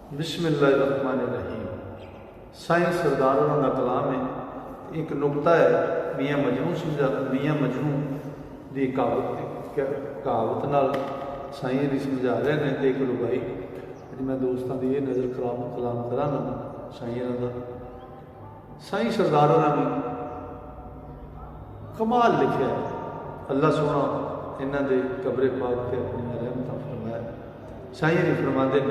बिस्मिल्लाहिर्रहमानिर्रहीम। साईं सरदार होना का कलाम है। एक नुकता है मियाँ मजनू समझा मियाँ मजनू की कहावत नाल साईं जी समझा रहे हैं। तो एक लुगाई मैं दोस्तों की ये नज़र कलाम करा साईं का साईं सरदार होना ने कमाल लिखा है। अल्लाह सोना इन्हों के कबरे पाक से अपनी रहमत फरमाया। साईं जी फरमाते हैं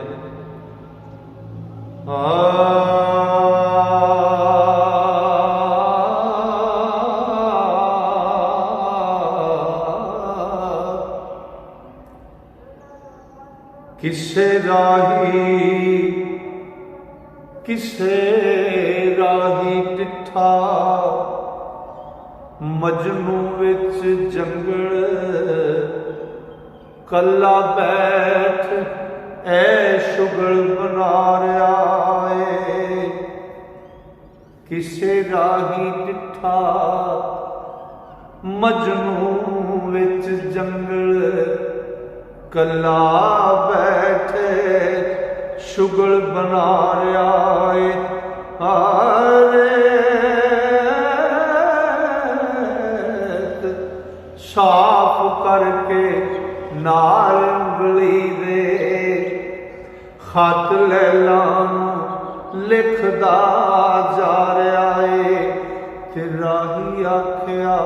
किसे राही टिठा मजनू विच जंगल कला बैठ ऐ शुगल बना रहा है। किसे राही टिठा मजनू विच जंगल कला बैठे शुगल बना रहा है। साफ करके नाल उंगली दे खत लैला लिखदा जा रहा है। ते राही आख्या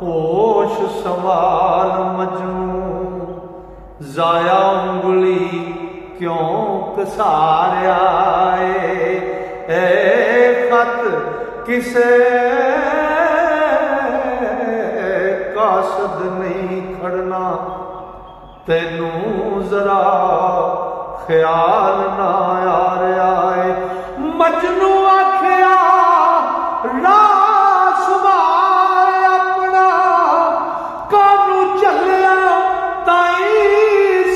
होश सवाल मजनू जाया उंगली क्यों कसारिया है। खत किसे कासद नहीं खड़ना तेनू जरा ख्याल ना आ रहा है। मजनू आख्या रास अपना कानू चलिया ताई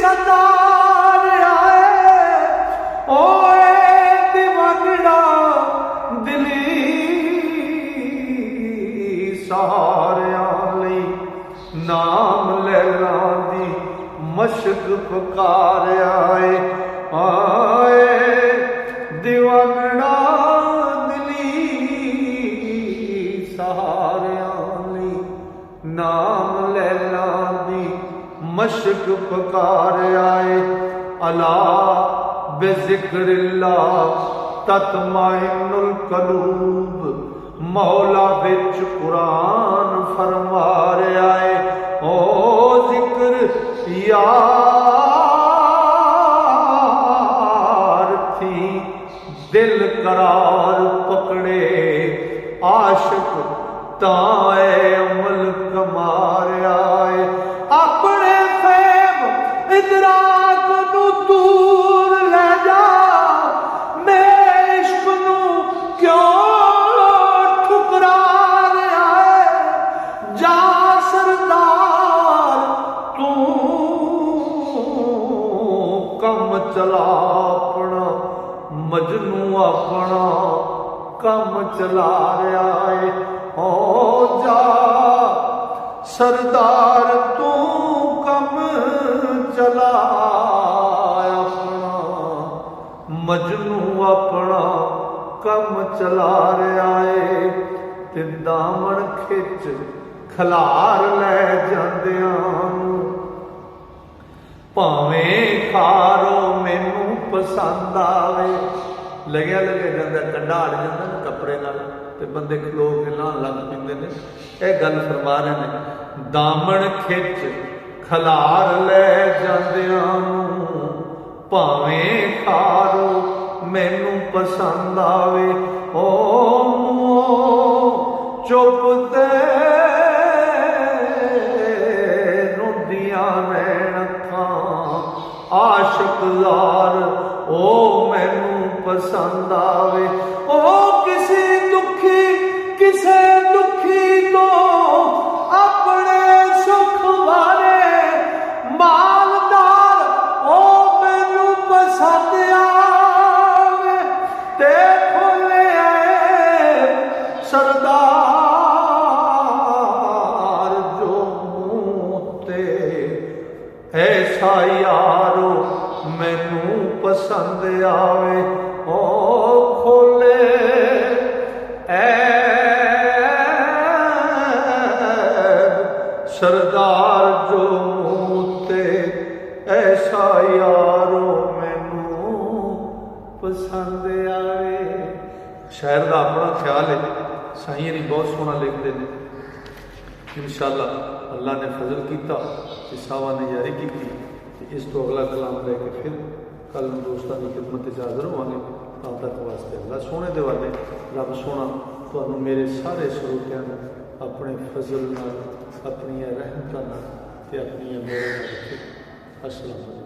सदार आए। ओए दिवगड़ा दिली सहारिया लई नाम लैला दी मशक पकार आए। दिवगड़ा दिली सहारिया लई नाम लैला दी मशक पकार आए। अला बेज़िक्रिल्लाह तत्माइनुल कलूब मौला बिच कुरान फरमा रहा है। ओ जिक्र यार थी दिल करार पकड़े आशिक ताए अमल कमार आए। अपने फैब इदराक नू दूर ले जा मेरे इश्क नू क्यों ठुकरा रहा है। जा सरदार तू कम चला अपना मजनू अपना कम चला रहा है। ओ जा सरदार तू कम चला अपना मजनू अपना कम चला रहा है। ते दामन खिच खलार ले जांदियां भावें खारो मैनू पसंद आवे। लग्या जाता कंडा अड़ जाता ना कपड़े नाल ते बंदे खलो के नहान लग पैंदे ने। यह गल फरमा रहे हैं दामन खिच खलार ले जांदियां भावें खारो मैनू पसंद आवे। ओ चुप ते रोंदियां नैन अखां आशिक यार ओ मैनू पसंद आवे। ओ किसी दुखी तो अपने सुख वाले मालदार ओ मैनू पसंद आवे। ते खोले सरदार जो मुँह ते ऐसा यारो मैनू पसंद पसंद आवे ओ खोले सरदार जो मूते ऐसा यारो मैनू पसंद आवे। शायर का अपना ख्याल है, साईं ने बहुत सोहना लिखते हैं। इंशाअल्लाह अल्लाह ने फजल किया, सावा ने जारी की। इस तो अगला कलाम लैके फिर कल दोस्तों की खिदमत हाजिर होवांगे। तब तक वास्ते अल्लाह सोने दे वाले रब सोना तुहानू मेरे सारे श्रोतियां अपने फजल नाल, अपनी रहमतां नाल ते अपनी मेहर नाल रखे। अस्सलाम वालेकुम।